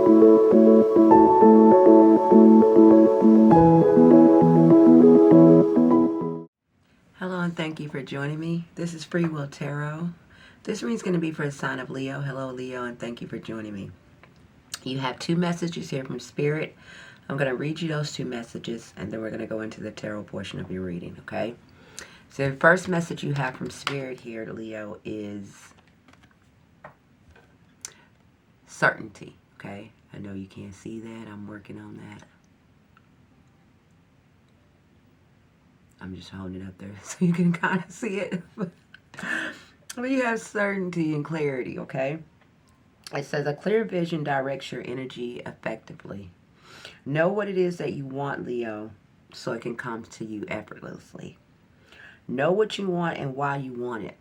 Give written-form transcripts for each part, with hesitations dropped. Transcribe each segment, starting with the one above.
Hello and thank you for joining me. This is Freewill Tarot. This reading is going to be for the sign of Leo. Hello Leo, and thank you for joining me. You have two messages here from Spirit. I'm going to read you those two messages and then we're going to go into the tarot portion of your reading, okay? So the first message you have from Spirit here to Leo is certainty, okay? I know you can't see that. I'm working on that. I'm just holding it up there so you can kind of see it. But you have certainty and clarity, okay? It says a clear vision directs your energy effectively. Know what it is that you want, Leo, so it can come to you effortlessly. Know what you want and why you want it.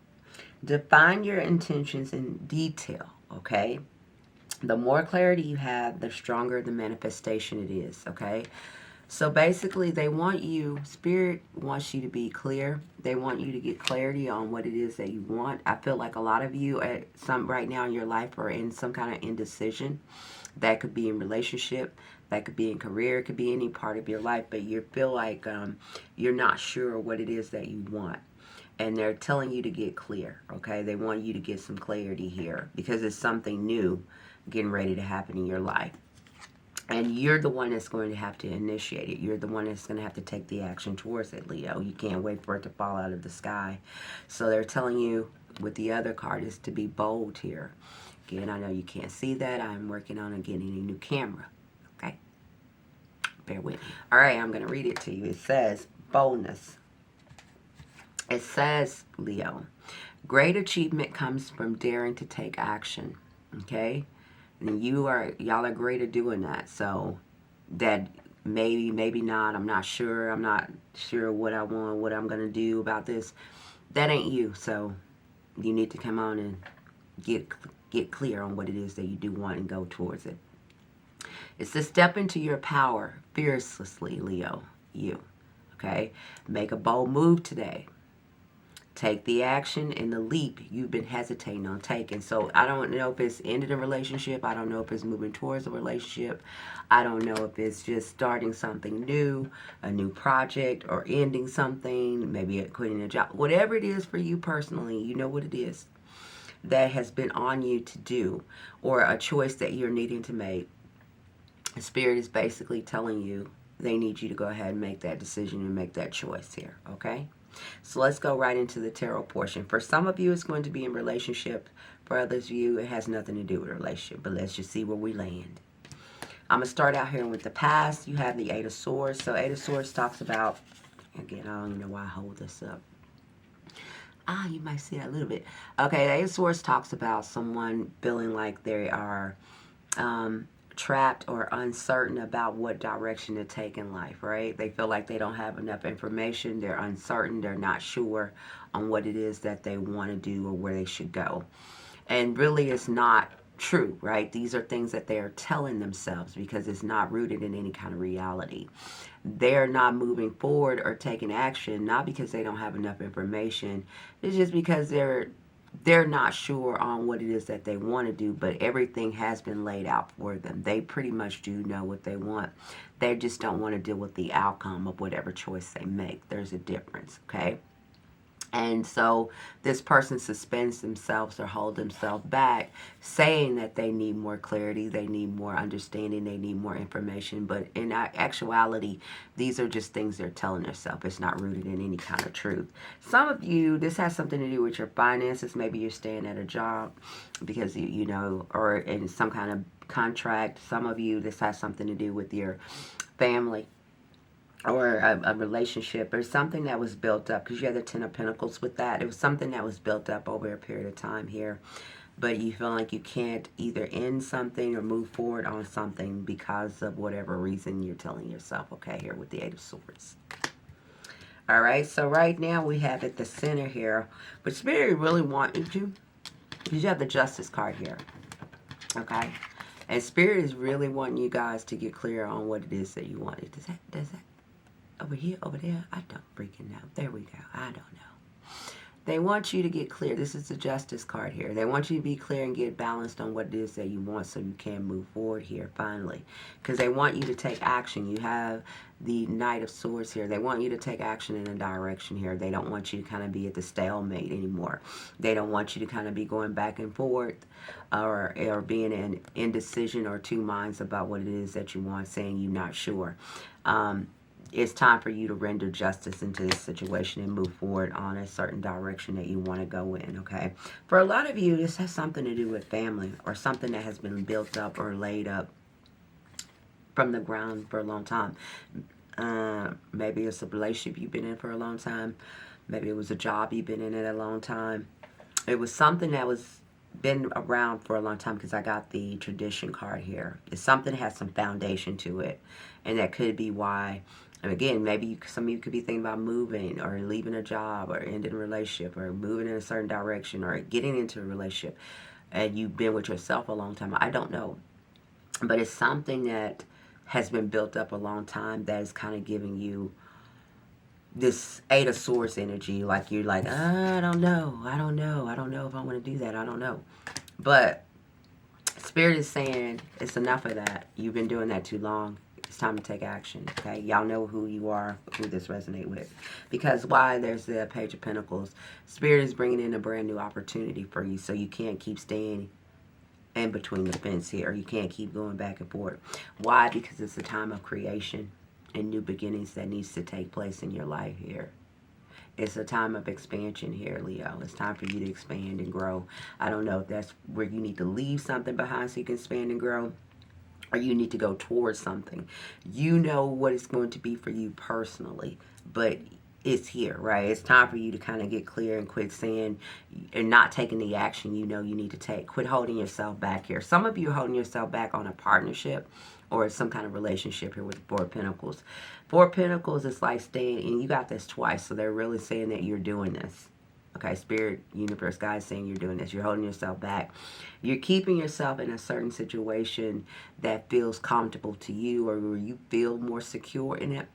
Define your intentions in detail, okay? The more clarity you have, the stronger the manifestation it is, okay? So basically, they want you, Spirit wants you to be clear. They want you to get clarity on what it is that you want. I feel like a lot of you at some right now in your life are in some kind of indecision. That could be in relationship, that could be in career, it could be any part of your life, but you feel like you're not sure what it is that you want. And they're telling you to get clear, okay? They want you to get some clarity here because it's something new getting ready to happen in your life. And you're the one that's going to have to initiate it. You're the one that's going to have to take the action towards it, Leo. You can't wait for it to fall out of the sky. So they're telling you with the other card is to be bold here. Again, I know you can't see that. I'm working on getting a new camera. Okay? Bear with me. All right, I'm going to read it to you. It says boldness. It says, Leo, great achievement comes from daring to take action. Okay? And y'all are great at doing that. So that maybe not. I'm not sure. I'm not sure what I want, what I'm going to do about this. That ain't you. So you need to come on and get clear on what it is that you do want and go towards it. It's to step into your power fearlessly, Leo. You. Okay? Make a bold move today. Take the action and the leap you've been hesitating on taking. So I don't know if it's ended a relationship. I don't know if it's moving towards a relationship. I don't know if it's just starting something new, a new project, or ending something, maybe quitting a job. Whatever it is for you personally, you know what it is that has been on you to do, or a choice that you're needing to make. Spirit is basically telling you they need you to go ahead and make that decision and make that choice here, okay? So let's go right into the tarot portion. For some of you, it's going to be in relationship. For others of you, it has nothing to do with a relationship. But let's just see where we land. I'm going to start out here with the past. You have the Eight of Swords. So Eight of Swords talks about, again, I don't even know why I hold this up. You might see that a little bit. Okay, the Eight of Swords talks about someone feeling like they are trapped or uncertain about what direction to take in life, right? They feel like they don't have enough information. They're uncertain. They're not sure on what it is that they want to do or where they should go. And really, it's not true, right? These are things that they are telling themselves because it's not rooted in any kind of reality. They're not moving forward or taking action, not because they don't have enough information. It's just because they're not sure on what it is that they want to do, but everything has been laid out for them. They pretty much do know what they want. They just don't want to deal with the outcome of whatever choice they make. There's a difference, okay? And so this person suspends themselves or hold themselves back, saying that they need more clarity, they need more understanding, they need more information. But in actuality, these are just things they're telling themselves. It's not rooted in any kind of truth. Some of you, this has something to do with your finances. Maybe you're staying at a job because, you know, or in some kind of contract. Some of you, this has something to do with your family, or a relationship, or something that was built up, because you had the Ten of Pentacles with that. It was something that was built up over a period of time here, but you feel like you can't either end something or move forward on something because of whatever reason you're telling yourself, okay, here with the Eight of Swords. All right, so right now we have at the center here, but Spirit really want you to, because you have the Justice card here, okay? And Spirit is really wanting you guys to get clear on what it is that you want. Does that over here, over there? I don't freaking know. There we go. I don't know. They want you to get clear. This is the Justice card here. They want you to be clear and get balanced on what it is that you want so you can move forward here, finally. Because they want you to take action. You have the Knight of Swords here. They want you to take action in a direction here. They don't want you to kind of be at the stalemate anymore. They don't want you to kind of be going back and forth or being in indecision or two minds about what it is that you want, saying you're not sure. It's time for you to render justice into this situation and move forward on a certain direction that you want to go in, okay? For a lot of you, this has something to do with family or something that has been built up or laid up from the ground for a long time. Maybe it's a relationship you've been in for a long time. Maybe it was a job you've been in a long time. It was something that was been around for a long time, because I got the tradition card here. It's something that has some foundation to it, and that could be why. And again, maybe some of you could be thinking about moving or leaving a job or ending a relationship or moving in a certain direction or getting into a relationship, and you've been with yourself a long time. I don't know, but it's something that has been built up a long time that is kind of giving you this Eight of Swords energy. Like you're like, I don't know if I want to do that. I don't know. But Spirit is saying it's enough of that. You've been doing that too long. It's time to take action, okay? Y'all know who you are, who this resonates with. Because why? There's the Page of Pentacles. Spirit is bringing in a brand new opportunity for you, so you can't keep staying in between the fence here. You can't keep going back and forth. Why? Because it's a time of creation and new beginnings that needs to take place in your life here. It's a time of expansion here, Leo. It's time for you to expand and grow. I don't know if that's where you need to leave something behind so you can expand and grow, or you need to go towards something. You know what it's going to be for you personally, but it's here, right? It's time for you to kind of get clear and quit saying and not taking the action you know you need to take. Quit holding yourself back here. Some of you are holding yourself back on a partnership or some kind of relationship here with the Four of Pentacles. Four of Pentacles is like staying, and you got this twice, so they're really saying that you're doing this. Okay, Spirit, Universe, God is saying you're doing this. You're holding yourself back. You're keeping yourself in a certain situation that feels comfortable to you, or where you feel more secure in it.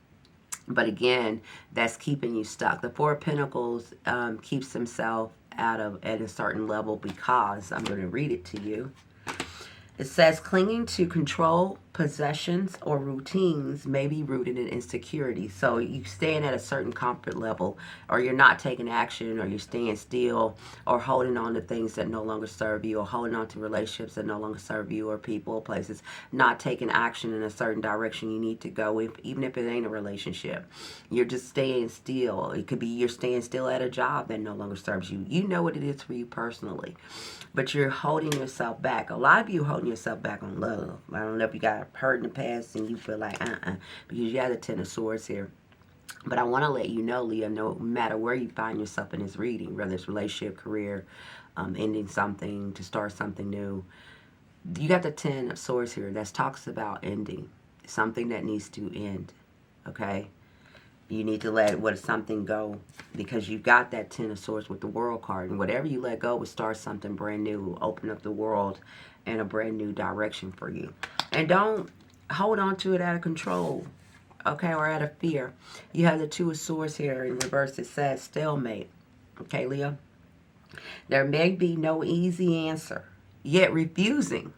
But again, that's keeping you stuck. The Four of Pentacles keeps himself at a certain level because, I'm going to read it to you. It says, clinging to control, possessions, or routines may be rooted in insecurity. So you staying at a certain comfort level, or you're not taking action, or you're staying still, or holding on to things that no longer serve you, or holding on to relationships that no longer serve you, or people, or places, not taking action in a certain direction you need to go, even if it ain't a relationship. You're just staying still. It could be you're staying still at a job that no longer serves you. You know what it is for you personally, but you're holding yourself back. A lot of you holding yourself back on love. I don't know if you got hurt in the past and you feel like because you have the Ten of Swords here. But I want to let you know, Leo, no matter where you find yourself in this reading, whether it's relationship, career, ending something to start something new, you got the Ten of Swords here. That talks about ending something that needs to end. Okay, you need to let something go, because you've got that Ten of Swords with the World card, and whatever you let go will start something brand new, open up the world in a brand new direction for you. And don't hold on to it out of control, okay, or out of fear. You have the Two of Swords here in reverse. It says stalemate. Okay, Leo? There may be no easy answer, yet refusing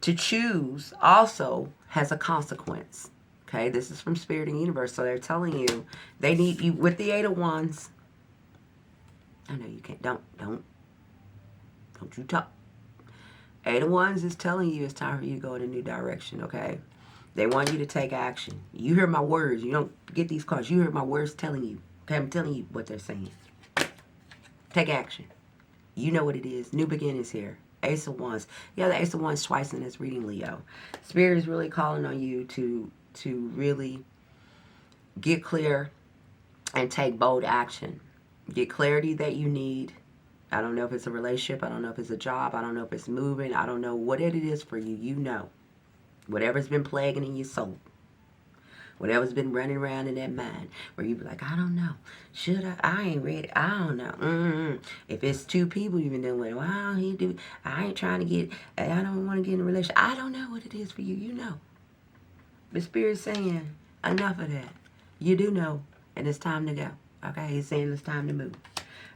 to choose also has a consequence. Okay, this is from Spirit and Universe. So they're telling you they need you with the Eight of Wands. I know you can't. Don't you talk. Eight of Wands is telling you it's time for you to go in a new direction, okay? They want you to take action. You hear my words. You don't get these cards. You hear my words telling you. Okay, I'm telling you what they're saying. Take action. You know what it is. New beginnings here. Ace of Wands. Yeah, the Ace of Wands twice in this reading, Leo. Spirit is really calling on you to really get clear and take bold action. Get clarity that you need. I don't know if it's a relationship. I don't know if it's a job. I don't know if it's moving. I don't know what it is for you. You know. Whatever's been plaguing in your soul. Whatever's been running around in that mind. Where you be like, I don't know. Should I? I ain't ready. I don't know. If it's two people you've been dealing with, well, I ain't trying to get, I don't want to get in a relationship. I don't know what it is for you. You know. But Spirit's saying, enough of that. You do know. And it's time to go. Okay? He's saying it's time to move.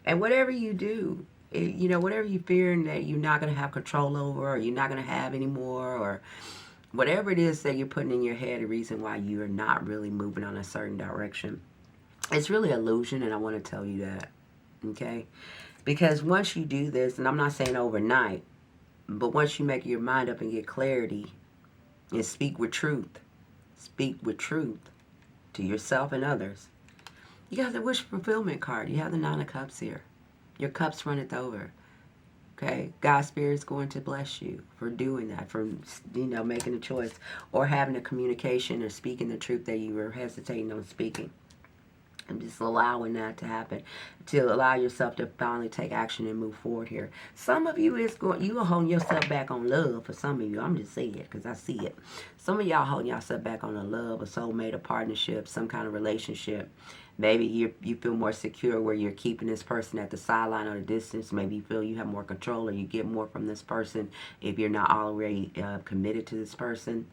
And whatever you do, you know, whatever you fearing that you're not going to have control over, or you're not going to have anymore, or whatever it is that you're putting in your head, the reason why you are not really moving on a certain direction, it's really illusion. And I want to tell you that, okay? Because once you do this, and I'm not saying overnight, but once you make your mind up and get clarity and speak with truth to yourself and others, you got the wish fulfillment card. You have the Nine of Cups here. Your cups runneth over. Okay, God's Spirit is going to bless you for doing that, for, you know, making a choice or having a communication or speaking the truth that you were hesitating on speaking. And just allowing that to happen, to allow yourself to finally take action and move forward here. Some of you you are holding yourself back on love. For some of you, I'm just saying it because I see it. Some of y'all holding yourself back on a love, a soulmate, a partnership, some kind of relationship. Maybe you feel more secure where you're keeping this person at the sideline or the distance. Maybe you feel you have more control or you get more from this person if you're not already committed to this person.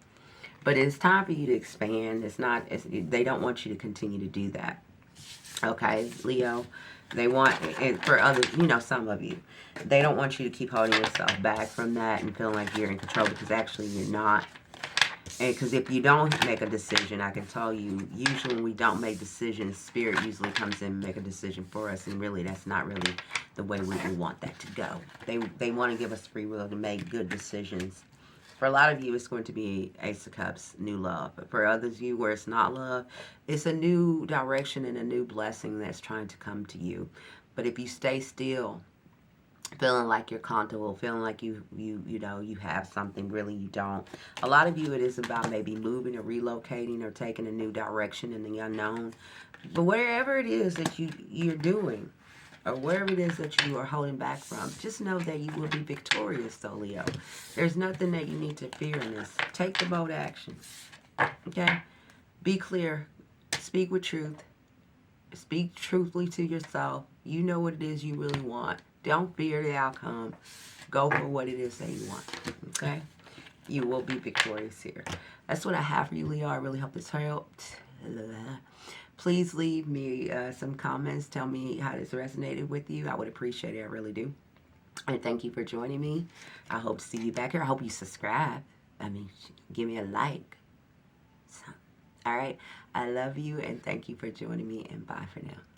But it's time for you to expand. They don't want you to continue to do that. Okay, Leo, they want, and for others, you know, some of you, they don't want you to keep holding yourself back from that and feeling like you're in control, because actually you're not. And because if you don't make a decision, I can tell you, usually when we don't make decisions, Spirit usually comes in and make a decision for us, and really that's not really the way we want that to go. They want to give us free will to make good decisions. For a lot of you, it's going to be Ace of Cups, new love. But for others of you where it's not love, it's a new direction and a new blessing that's trying to come to you. But if you stay still, feeling like you're comfortable, feeling like you know you have something, really you don't. A lot of you, it is about maybe moving or relocating or taking a new direction in the unknown. But wherever it is that you're doing, or wherever it is that you are holding back from, just know that you will be victorious, though, Leo. There's nothing that you need to fear in this. Take the bold action. Okay? Be clear. Speak with truth. Speak truthfully to yourself. You know what it is you really want. Don't fear the outcome. Go for what it is that you want. Okay? You will be victorious here. That's what I have for you, Leo. I really hope this helped. Please leave me some comments. Tell me how this resonated with you. I would appreciate it. I really do. And thank you for joining me. I hope to see you back here. I hope you subscribe. I mean, give me a like. So, all right. I love you, and thank you for joining me, and bye for now.